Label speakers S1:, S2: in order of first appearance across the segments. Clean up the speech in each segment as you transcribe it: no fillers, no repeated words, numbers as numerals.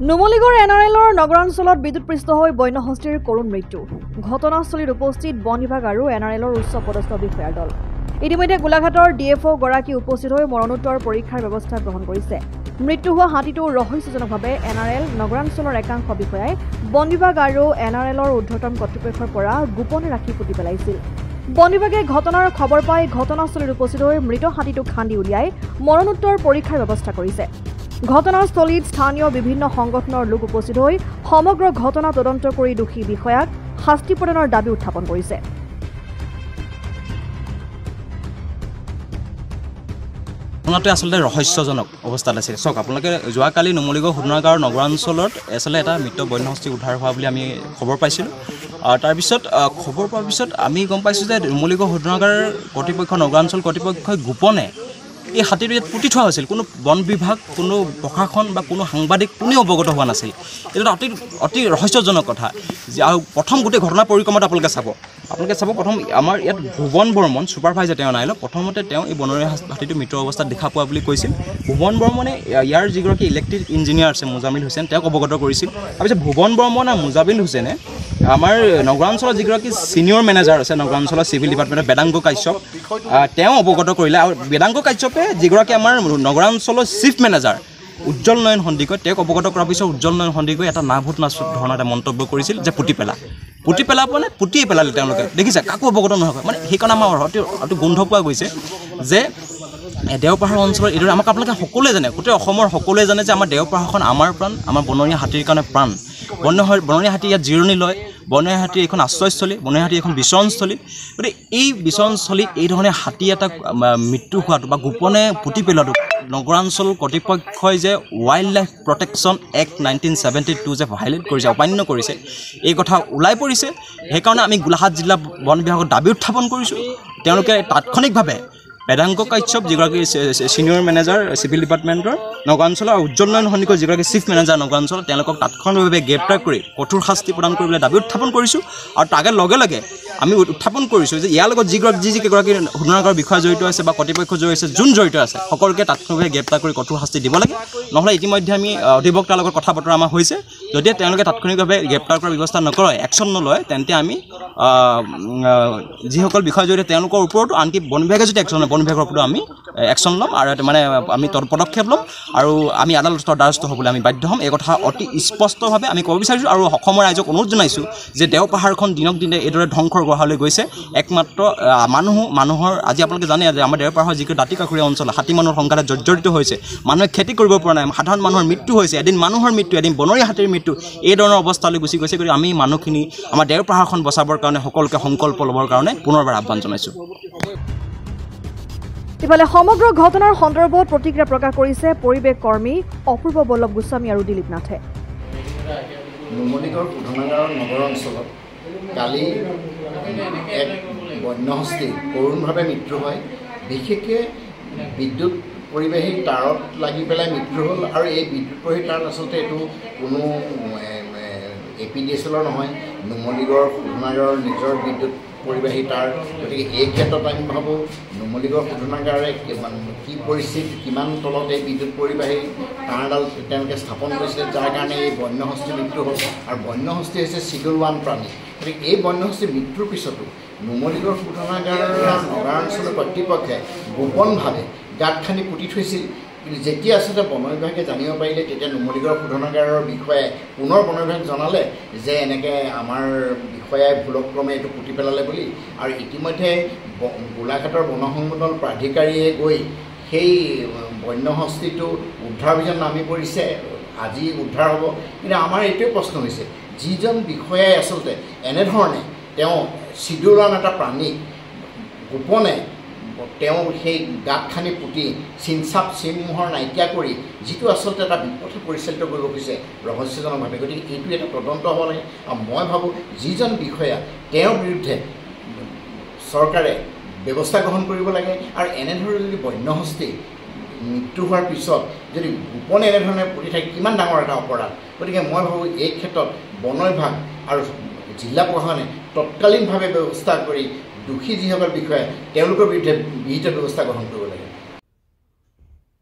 S1: নুমলীগড় এনআৰএলৰ নগৰাঞ্চলত বিদ্যুৎপৃষ্ট হৈ বন্যহস্তীৰ কৰুণ মৃত্যু। ঘটনাস্থলীত উপস্থিত বন বিভাগ আৰু এনআৰএলৰ উচ্চ পদস্থ বিষয়াৰ দল। ইতিমধ্যে গোলাঘাটৰ ডিএফঅ গৰাকী উপস্থিত হৈ মৰণোত্তৰ পৰীক্ষাৰ ব্যৱস্থা গ্ৰহণ কৰিছে। মৃত্যু হোৱা হাতীটো ৰহস্যজনকভাৱে এনআৰএল নগৰাঞ্চলৰ একাংশ বিষয়াই বন বিভাগ আৰু এনআৰএলৰ ঊৰ্ধ্বতন কৰ্তৃপক্ষৰ পৰা গোপনে ৰাখি পুতি পেলাইছিল। বন বিভাগে ঘটনাৰ খবৰ পাই ঘটনাস্থলীত উপস্থিত হৈ মৃত হাতীটোক খান্দি উলিয়াই মৰণোত্তৰ পৰীক্ষাৰ ব্যৱস্থা কৰিছে। ঘটনাস্থলীত স্থানীয় বিভিন্ন সংগঠনৰ লোক উপস্থিত হৈ সমগ্ৰ ঘটনা তদন্ত কৰি দোষী বিষয়াক শাস্তি প্ৰদানৰ দাবী উত্থাপন কৰিছে।
S2: ঘটনাটো আসলে ৰহস্যজনক অৱস্থাত আছিল। চাওক, আপোনালোকে যোৱাকালি নুমলীগড় শোধনাগাঁৱৰ নগৰাঞ্চলত আচলতে এটা মৃত বন্যহস্তী উদ্ধাৰ হোৱা বুলি আমি খবৰ পাইছিলোঁ। তাৰপিছত খবৰ পোৱাৰ পিছত আমি গম পাইছোঁ যে নুমলীগড় শোধনাগাৰ কৰ্তৃপক্ষ নগৰাঞ্চল কৰ্তৃপক্ষই গোপনে এই হাতীটো ইয়াত পুতি থোৱা হৈছিল। কোনো বন বিভাগ, কোনো প্ৰশাসন বা কোনো সাংবাদিক কোনেও অৱগত হোৱা নাছিল। এইটো অতি ৰহস্যজনক কথা। আৰু প্ৰথম গোটেই ঘটনা পৰিক্ৰমাটো আপোনালোকে চাব প্ৰথম আমাৰ ইয়াত ভুৱন বৰ্মন ছুপাৰভাইজাৰ তেওঁ নাই, প্ৰথমতে তেওঁ এই বনৰীয়া হাতীটো মৃত অৱস্থাত দেখা পোৱা বুলি কৈছিল। ভুৱন বৰ্মনে ইয়াৰ যিগৰাকী ইলেক্ট্ৰিক ইঞ্জিনিয়াৰ আছে মুজামিল হুছেইন, তেওঁক অৱগত কৰিছিল। তাৰপিছত ভুৱন বৰ্মন আৰু মুজামিল হুছেইনে আমাৰ নগৰাঞ্চলৰ যিগৰাকী ছিনিয়ৰ মেনেজাৰ আছে নগৰাঞ্চলৰ চিভিল ডিপাৰ্টমেণ্টৰ বেদাংগ কাশ্যপ, তেওঁ অৱগত কৰিলে। আৰু বেদাংগ কাশ্যপে যিগৰাকী আমাৰ নগৰাঞ্চলৰ চিফ মেনেজাৰ উজ্জ্বল নয়ন সন্দিকৈ তেওঁক অৱগত কৰাৰ পিছত উজ্জ্বল নয়ন সন্দিকৈ এটা নাভূত নাচুত ধৰণৰ এটা মন্তব্য কৰিছিল যে পুতি পেলাব মানে পুতিয়ে পেলালে তেওঁলোকে। দেখিছে, কাকো অৱগত নহয়। মানে সেইকাৰণে আমাৰ অতি গোন্ধ পোৱা গৈছে যে দেওপাহাৰ অঞ্চলৰ এইদৰে আমাক আপোনালোকে সকলোৱে জানে, গোটেই অসমৰ সকলোৱে জানে যে আমাৰ দেওপাহাৰখন আমাৰ প্ৰাণ, আমাৰ বনৰীয়া হাতীৰ কাৰণে প্ৰাণ। বনৰীয়া হাতী ইয়াত জিৰণি লয়, বনৰীয়া হাতী এখন আশ্ৰয়স্থলী, বনৰীয়া হাতী এখন বিচৰণস্থলী। গতিকে এই বিচৰণস্থলীত এই ধৰণে হাতী এটা মৃত্যু হোৱাটো বা গোপনে পুতি পেলোৱাটো নগৰাঞ্চল কৰ্তৃপক্ষই যে ৱাইল্ড লাইফ প্ৰটেকশ্যন এক্ট 1972 যে ভাইলেট কৰিছে, অমান্য কৰিছে, এই কথা ওলাই পৰিছে। সেইকাৰণে আমি গোলাঘাট জিলা বন বিভাগত দাবী উত্থাপন কৰিছোঁ। তেওঁলোকে তাৎক্ষণিকভাৱে বেদাংগ কাশ্যপ যিগৰাকী ছিনিয়ৰ মেনেজাৰ চিভিল ডিপাৰ্টমেণ্টৰ নগৰাঞ্চলৰ আৰু উজ্জ্বল নয়ন সন্দিকৈ যিগৰাকী চিফ মেনেজাৰ নগৰাঞ্চলৰ, তেওঁলোকক তাৎক্ষণিকভাৱে গ্ৰেপ্তাৰ কৰি কঠোৰ শাস্তি প্ৰদান কৰিবলৈ দাবী উত্থাপন কৰিছোঁ। আৰু তাৰ লগে লগে আমি উত্থাপন কৰিছোঁ যে ইয়াৰ লগত যিকেইগৰাকী শোধনাগাৰৰ বিষয়া জড়িত আছে বা কৰ্তৃপক্ষ জড়িত আছে, যোন জড়িত আছে, সকলোকে তাৎক্ষণিকভাৱে গ্ৰেপ্তাৰ কৰি কঠোৰ শাস্তি দিব লাগে। নহ'লে ইতিমধ্যে আমি অধিবক্তাৰ লগত কথা বতৰা আমাৰ হৈছে, যদি তেওঁলোকে তাৎক্ষণিকভাৱে গ্ৰেপ্তাৰ কৰাৰ ব্যৱস্থা নকৰে, একশ্যন নলয়, তেন্তে আমি যিসকল বিষয় জড়িত তেওঁলোকৰ ওপৰতো, আনকি বন বিভাগে যদি একশ্যন লয়, বন বিভাগৰ ওপৰতো আমি একশ্যন ল'ম আৰু মানে আমি পদক্ষেপ ল'ম আৰু আমি আদালতৰ দ্বাৰস্থ হ'বলৈ আমি বাধ্য হ'ম। এই কথা অতি স্পষ্টভাৱে আমি ক'ব বিচাৰিছোঁ। আৰু অসমৰ ৰাইজক অনুৰোধ জনাইছোঁ যে দেওপাহাৰখন দিনক দিনে এইদৰে ধ্বংসৰ গঢ়ালৈ গৈছে। একমাত্ৰ মানুহৰ আজি আপোনালোকে জানে যে আমাৰ দেওপাহাৰৰ যিটো দাঁতি কাষৰীয়া অঞ্চল, হাতী মানুহৰ সংঘাতে জৰ্জৰিত হৈছে, মানুহে খেতি কৰিব পৰা নাই, সাধাৰণ মানুহৰ মৃত্যু হৈছে, এদিন মানুহৰ মৃত্যু, এদিন বনৰীয়া হাতীৰ মৃত্যু, এই ধৰণৰ অৱস্থালৈ গুচি গৈছে। গতিকে আমি মানুহখিনি আমাৰ দেওপাহাৰখন বচাবৰ কাৰণে সকলোকে সংকল্প ল'বৰ কাৰণে পুনৰবাৰ আহ্বান জনাইছোঁ।
S1: ইফালে সমগ্ৰ ঘটনাৰ সন্দৰ্ভত প্ৰতিক্ৰিয়া প্ৰকাশ কৰিছে পৰিৱেশ কৰ্মী অপূৰ্ব বল্লভ গোস্বামী আৰু দিলীপ নাথে।
S3: নুমলীগড় শোধনাগাৰৰ নগৰ অঞ্চলত কালি এক বন্যহস্তীৰ কৰুণভাৱে মৃত্যু হয়। বিশেষকৈ বিদ্যুৎ পৰিবাহী তাঁৰত লাগি পেলাই মৃত্যু হ'ল। আৰু এই বিদ্যুৎ পৰিবাহী তাঁৰত আচলতে এইটো কোনো APDSL নহয়, নুমলীগড় শোধনাগাৰৰ নিজৰ বিদ্যুৎ পৰিবাহী তাৰ। গতিকে এই ক্ষেত্ৰত আমি ভাবোঁ নুমলীগড় শোধনাগাৰে কি পৰিস্থিতি, কিমান তলত এই বিদ্যুৎ পৰিবাহী তাঁৰডাল তেওঁলোকে স্থাপন কৰিছিলে, যাৰ কাৰণে এই বন্যহস্তীৰ মৃত্যু হ'ল। আৰু বন্যহস্তী হৈছে চিডুল 1 প্ৰাণী। গতিকে এই বন্যহস্তীৰ মৃত্যুৰ পিছতো নুমলীগড় শোধনাগাৰৰ নগৰাঞ্চলৰ কৰ্তৃপক্ষে গোপনভাৱে গাঁত খান্দি পুতি থৈছিল। কিন্তু যেতিয়া আচলতে বন বিভাগে জানিব পাৰিলে, তেতিয়া নুমলীগড় শোধনাগাৰৰ বিষয়াই পুনৰ বন বিভাগক জনালে যে এনেকৈ আমাৰ বিষয়াই ভুলক্ৰমে এইটো পুতি পেলালে বুলি। আৰু ইতিমধ্যে গোলাঘাটৰ বন সংমণ্ডল প্ৰাধিকাৰীয়ে গৈ সেই বন্যহস্তীটো উদ্ধাৰ অভিযান নামি পৰিছে। আজি উদ্ধাৰ হ'ব। কিন্তু আমাৰ এইটোৱে প্ৰশ্ন হৈছে, যিজন বিষয়াই আচলতে এনেধৰণে তেওঁ চিডুল 1 এটা প্ৰাণীক গোপনে তেওঁ সেই গাঁত খান্দি পুতি চিনমোহৰ নাইকিয়া কৰি যিটো আচলতে এটা বিপথে পৰিচালিত কৰিব খুজিছে ৰহস্যজনকভাৱে। গতিকে এইটো এটা তদন্ত হ'ব লাগে। আৰু মই ভাবোঁ যিজন বিষয়া, তেওঁৰ বিৰুদ্ধে চৰকাৰে ব্যৱস্থা গ্ৰহণ কৰিব লাগে। আৰু এনেধৰণে যদি বন্যহস্তী মৃত্যু হোৱাৰ পিছত যদি গোপনে এনেধৰণে পুতি থাকে, কিমান ডাঙৰ এটা অপৰাধ। গতিকে মই ভাবোঁ এই ক্ষেত্ৰত বন বিভাগ আৰু জিলা প্ৰশাসনে তৎকালীনভাৱে ব্যৱস্থা কৰি দোষী যিসকল বিষয়া তেওঁলোকৰ বিৰুদ্ধে বিহিত ব্যৱস্থা গ্ৰহণ কৰিব লাগে।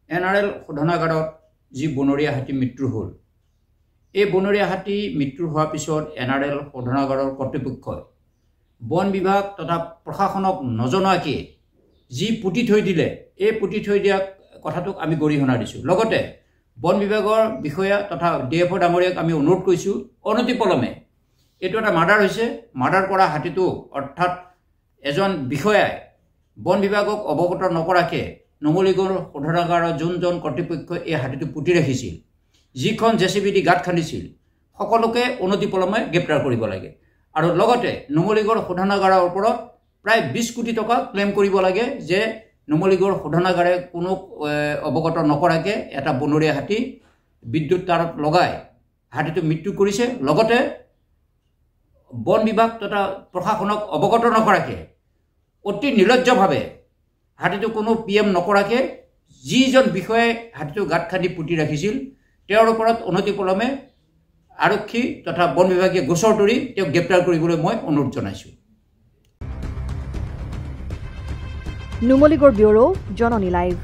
S4: NRL শোধনাগাৰত যি বনৰীয়া হাতী মৃত্যু হ'ল, এই বনৰীয়া হাতী মৃত্যু হোৱাৰ পিছত NRL শোধনাগাৰৰ কৰ্তৃপক্ষই বন বিভাগ তথা প্ৰশাসনক নজনোৱাকৈ যি পুতি থৈ দিলে, এই পুতি থৈ দিয়া কথাটোক আমি গৰিহণা দিছোঁ। লগতে বন বিভাগৰ বিষয়া তথা DFO ডাঙৰীয়াক আমি অনুৰোধ কৰিছোঁ, অনতিপলমে এইটো এটা মাৰ্ডাৰ হৈছে, মাৰ্ডাৰ কৰা হাতীটো অৰ্থাৎ এজন বিষয়াই বন বিভাগক অৱগত নকৰাকৈ নুমলীগড় শোধনাগাৰৰ যোনজন কৰ্তৃপক্ষই এই হাতীটো পুতি ৰাখিছিল, যিখন JCB দি গাঁত খান্দিছিল, সকলোকে অনতিপলমে গ্ৰেপ্তাৰ কৰিব লাগে। আৰু লগতে নুমলীগড় শোধনাগাৰৰ ওপৰত প্ৰায় 20 কোটি টকা ক্লেইম কৰিব লাগে যে নুমলীগড় শোধনাগাৰে কোনো অৱগত নকৰাকৈ এটা বনৰীয়া হাতী বিদ্যুৎ তাৰত লগাই হাতীটো মৃত্যু কৰিছে। লগতে বন বিভাগ তথা প্ৰশাসনক অৱগত নকৰাকৈ অতি নিৰ্লজ্জভাৱে হাতীটো কোনো PM নকৰাকৈ যিজন বিষয়াই হাতীটো গাঁত খান্দি পুতি ৰাখিছিল তেওঁৰ ওপৰত অনতিপলমে আৰক্ষী তথা বন বিভাগে গোচৰ তৰি তেওঁক গ্ৰেপ্তাৰ কৰিবলৈ মই অনুৰোধ জনাইছোঁ।
S1: নুমলীগড় ব্যুৰো, জননী লাইভ।